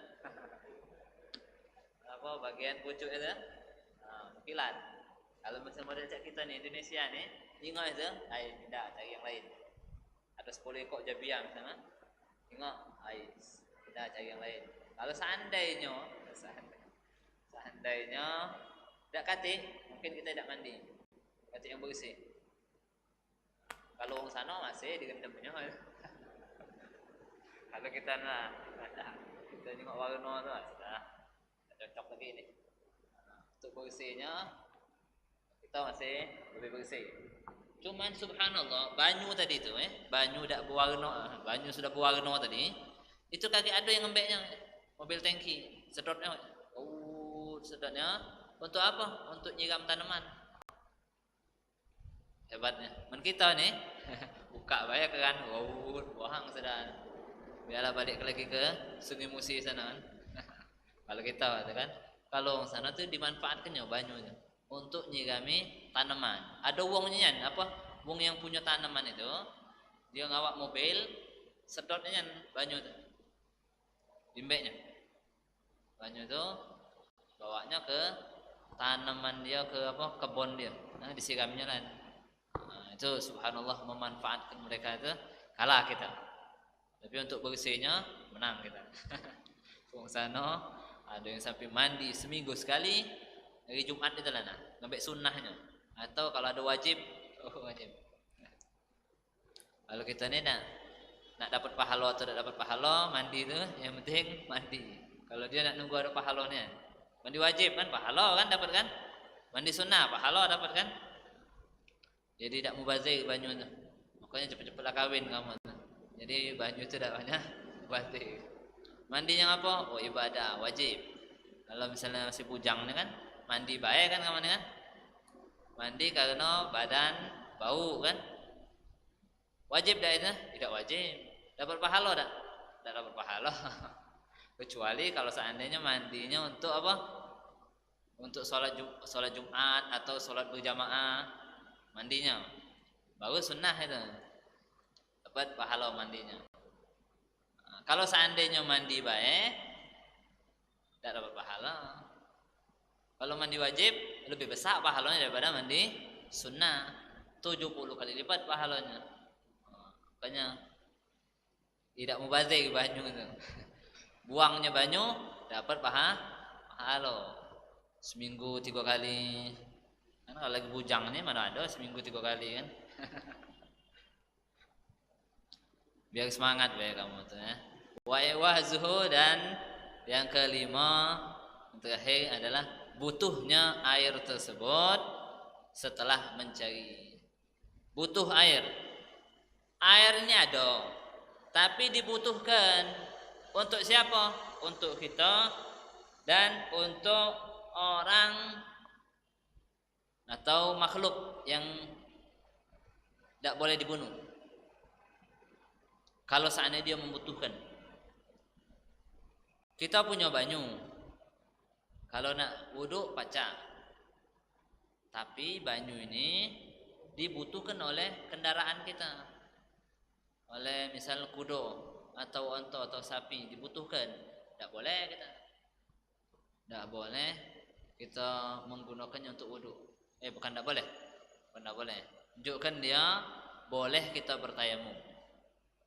apa bagian pucuk itu kilat. Kalau misalnya model cak kita nih Indonesia nih ingat itu tidak cari yang lain. Ada 10 ekor jabiah misalnya tengok kita cari yang lain. Kalau seandainya tidak katik mungkin kita tidak mandi katik yang bersih. Kalau orang sana masih digendamnya kalau kita kita tengok warna tu sudah cocok lagi ini. Untuk bersihnya kita masih lebih bersih. Cuman subhanallah, banyu tadi itu banyu dak berwarna, banyu sudah berwarna tadi. Itu kaki ada yang ngembeknya. Mobil tangki, sedotnya. Oh, sedotnya untuk apa? Untuk nyiram tanaman. Hebatnya. Men kita nih buka bae kan. Oh, bohong sudah. Biarlah balik lagi ke Sungai Musi sana kan. Kalau kita kan, kalau sana tuh dimanfaatkan ya banyu itu untuk nyirami tanaman. Ada wongnya kan, apa? Wong yang punya tanaman itu dia ngawak mobil, sedotnya kan banyu itu. Dimbeknya. Banyu itu bawanya ke tanaman dia, ke apa? Kebun dia. Nah, disiramnya kan. Nah, itu subhanallah memanfaatkan mereka itu kalah kita. Tapi untuk bersihnya menang kita. Wong sana ada yang sampai mandi seminggu sekali hari Jumat itu lah, ngambil sunnahnya. Atau kalau ada wajib, wajib. Kalau kita ni nak dapat pahala atau tidak dapat pahala, mandi tu yang penting mandi. Kalau dia nak nunggu ada pahalanya, mandi wajib kan pahala kan dapat kan, mandi sunnah pahala dapat kan. Jadi tidak mubazir banyu tu, makanya cepat-cepatlah kawin kamu tu. Jadi banyu tu tak banyak mubazir. Mandinya apa? Oh ibadah wajib. Kalau misalnya masih bujang ni kan, mandi baik kan kamu ni kan, mandi karena badan bau kan, wajib dah itu? Tidak wajib. Dapat pahala tak? Tidak dapat pahala. Kecuali kalau seandainya mandinya untuk apa? Untuk sholat Jumat atau sholat berjamaah, mandinya baru sunnah itu, dapat pahala mandinya. Kalau seandainya mandi baik, tidak dapat pahala. Kalau mandi wajib lebih besar pahalanya daripada mandi sunnah, 70 kali lipat pahalanya. Makanya tidak mubazir banyu itu. Buangnya banyu dapat pahala. Seminggu 3 kali. Kan kalau lagi bujang nih mana ada seminggu 3 kali kan. Biar semangat bae kamu tuh ya. Wahzuhu, dan yang kelima terakhir adalah butuhnya air tersebut setelah mencari. Butuh air. Airnya ada, tapi dibutuhkan untuk siapa? Untuk kita dan untuk orang atau makhluk yang tidak boleh dibunuh. Kalau seandainya dia membutuhkan. Kita punya banyu, kalau nak wuduk pacak, tapi banyu ini dibutuhkan oleh kendaraan kita, oleh misal kuda atau onta atau sapi, dibutuhkan. Tak boleh kita, tak boleh kita menggunakannya untuk wuduk. Bukan tak boleh, bukan tak boleh. Tunjukkan dia boleh kita bertayamum,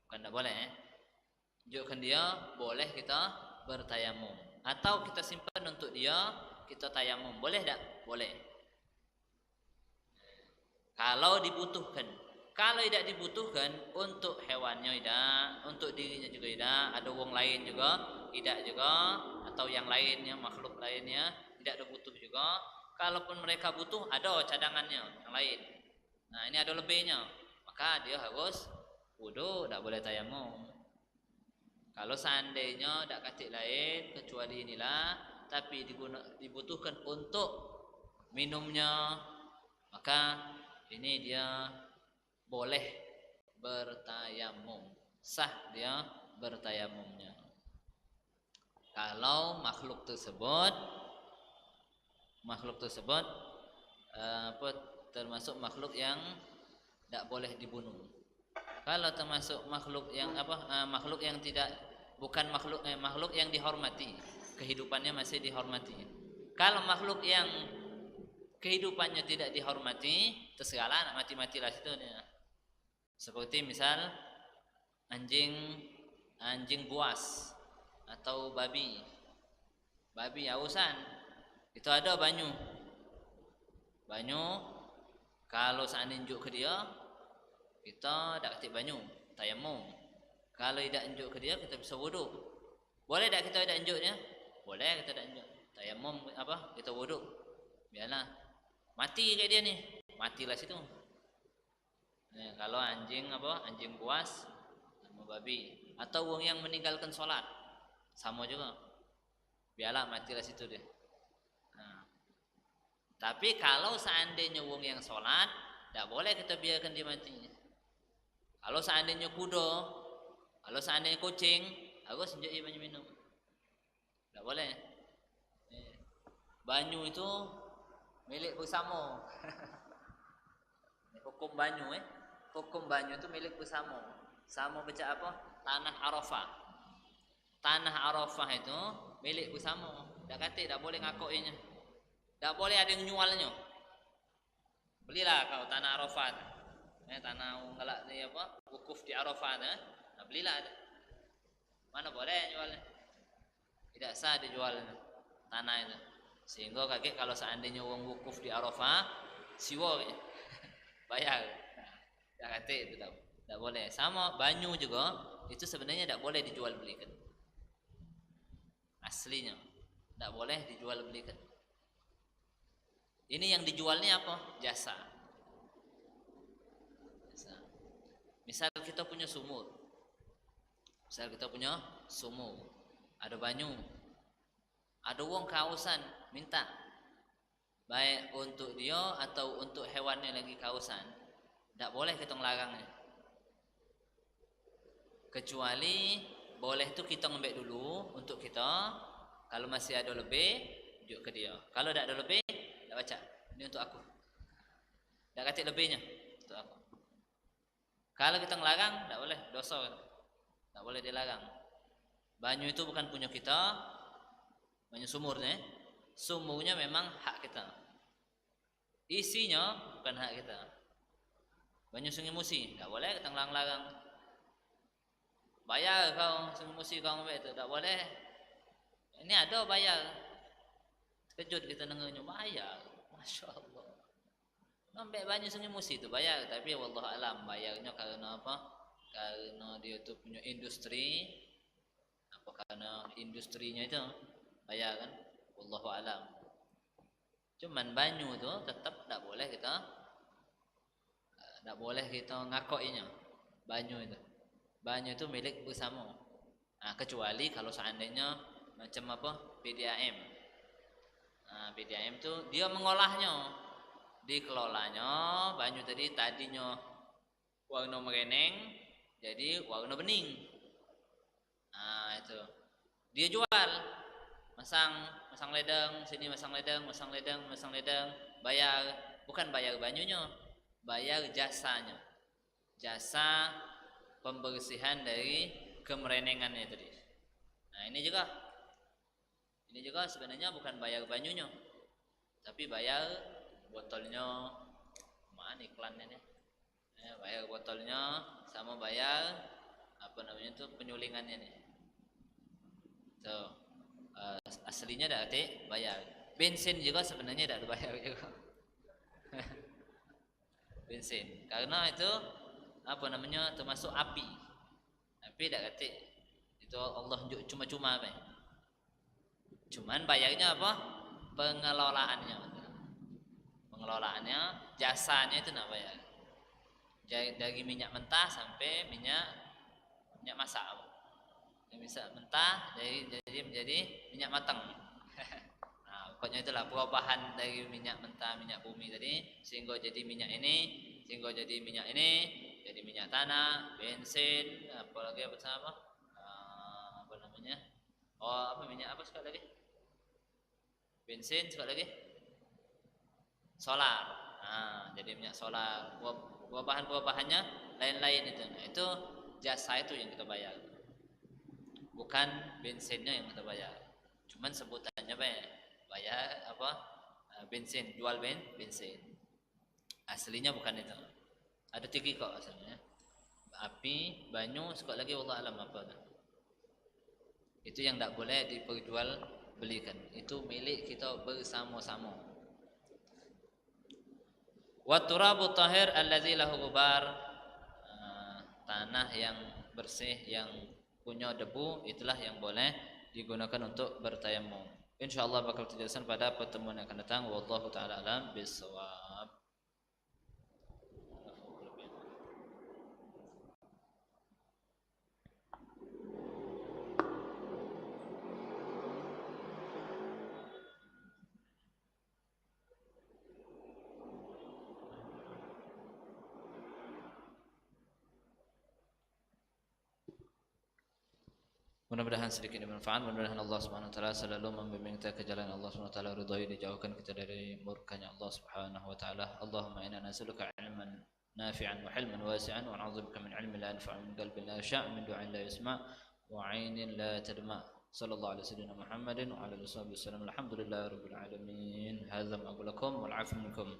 bukan tak boleh. Tunjukkan dia boleh kita bertayamum, atau kita simpan untuk dia kita tayamum, boleh tak? Boleh. Kalau dibutuhkan. Kalau tidak dibutuhkan, untuk hewannya tidak, untuk dirinya juga tidak, ada wong lain juga tidak juga, atau yang lainnya, makhluk lainnya tidak ada butuh juga. Kalaupun mereka butuh, ada cadangannya yang lain. Nah ini ada lebihnya, maka dia harus wudu, tidak boleh tayamum. Kalau seandainya tak katik lain kecuali inilah, tapi dibutuhkan untuk minumnya, maka ini dia boleh bertayamum, sah dia bertayamumnya. Kalau makhluk tersebut termasuk makhluk yang tidak boleh dibunuh. Kalau termasuk makhluk yang makhluk yang tidak, bukan makhluk yang dihormati, kehidupannya masih dihormati. Kalau makhluk yang kehidupannya tidak dihormati, terserahlah nak mati-matilah situ dia. Seperti misal anjing buas atau babi hausan, itu ada banyu. Kalau seandainya injuk ke dia, kita tak ketik banyu, tayamum. Kalau tidak injuk ke dia, kita bisa wudu. Boleh tak kita tidak injuknya? Boleh kita tidak injuk. Tayamum kita wudu. Biarlah. Mati kat dia ni, matilah situ. Kalau anjing apa? Anjing buas sama babi atau wong yang meninggalkan sholat sama juga. Biarlah matilah situ dia. Nah, tapi kalau seandainya wong yang sholat, tidak boleh kita biarkan dia mati. Kalau seandainya kuda, kalau seandainya kucing, aku senjai banyu minum. Tidak boleh. Banyu itu milik bersama. Hukum banyu Hukum banyu itu milik bersama. Sama baca apa? Tanah Arafah. Tanah Arafah itu milik bersama. Tak kata tak boleh ngakoinya. Tak boleh ada yang nyualnya. Belilah kau tanah Arafah. Tanah galak ni apa? Wukuf di Arafah nah, belilah. Mana boleh jualnya? Tidak sah dijual tanah itu. Sehingga kakek kalau seandainya wong wukuf di Arafah, siwa bayar. Tak kata itu tak boleh. Sama banyu juga itu sebenarnya tak boleh dijual belikan. Aslinya tak boleh dijual belikan. Ini yang dijualnya apa? Jasa. Misal kita punya sumur. Ada banyu. Ada wong kausan minta baik untuk dia atau untuk hewannya lagi kausan, tidak boleh kita ngelarangnya. Kecuali boleh tu kita ngambil dulu untuk kita. Kalau masih ada lebih, tunjuk ke dia. Kalau tidak ada lebih, tak baca. Ini untuk aku. Tak kata lebihnya untuk aku. Kalau kita ngelarang, tak boleh, dosa. Tak boleh dilarang. Banyu itu bukan punya kita. Banyu sumurnya, sumurnya memang hak kita. Isinya bukan hak kita. Banyu Sungai Musi, tak boleh kita larang-larang. Bayar kau Sungai Musi kau ambil itu, tak boleh. Ini ada bayar. Terkejut kita dengarnya bayar. Masya Allah. Ambil banyu Sungai Musi itu bayar, tapi wallahu alam bayarnya karena apa? Karena dia tu punya industri. Apa karena industrinya itu? Bayar kan, wallahu alam. Cuman banyu tu tetap tak boleh kita ngakoinya. Banyu itu milik bersama. Kecuali kalau seandainya macam apa? PDAM. PDAM tu dia mengolahnya, dikelolanya banyu tadinya warna mereneng jadi warna bening. Itu dia jual. Masang ledeng, sini masang ledeng, bayar, bukan bayar banyunya, bayar jasanya. Jasa pembersihan dari kemerenengannya tadi. Nah, ini juga sebenarnya bukan bayar banyunya, tapi bayar botolnya. Mana iklannya nih? Bayar botolnya sama bayar apa namanya tuh penyulingannya nih. Tuh. Aslinya tidak ada bayar. Bensin juga sebenarnya tidak ada bayar juga. Bensin karena itu apa namanya termasuk api tidak kata itu Allah cuma-cuma apa? Cuman bayarnya apa? Pengelolaannya, jasanya itu nak bayar. Dari minyak mentah sampai minyak masak. Bisa mentah jadi menjadi minyak matang. Pokoknya itulah perubahan dari minyak mentah, minyak bumi tadi sehingga jadi minyak ini, jadi minyak tanah, bensin, apalagi apa sama? Apa namanya? Minyak apa sekali lagi? Bensin sekali lagi? Solar. Jadi minyak solar. Perubahan-perubahannya lain-lain itu. Itu jasa itu yang kita bayar. Bukan bensinnya yang kita bayar. Cuman sebutannya bayar apa? Bensin, jual bensin. Aslinya bukan itu. Ada tiga kok asalnya. Api, banyu, sekali lagi wallah alam apa. Itu yang tak boleh diperjual belikan. Itu milik kita bersama-sama. Wa turabu tahir allazi lahu gubar. Tanah yang bersih yang punya debu itulah yang boleh digunakan untuk bertayamum. Insyaallah bakal terjelaskan pada pertemuan yang akan datang. Wallahu taala alam bisawab. Mudah-mudahan sedikit bermanfaat. Mudah-mudahan Allah Subhanahu wa taala selalu membimbing kita ke jalan Allah Subhanahu wa taala ridhoi, dijauhkan kita dari murkanya Allah Subhanahu wa taala. Allahumma inna nas'aluka ilman nafi'an wa hilman wasi'an wa na'udzubika min ilmin la yanfa' min qalbin la yakhsha' min du'ain la yusma' wa 'ainin la tadma'. Sallallahu alaihi wasallam Muhammadin wa ala alihi wasallam. Alhamdulillahirabbil alamin. Hadza ma aqulu lakum wal 'afwu minkum.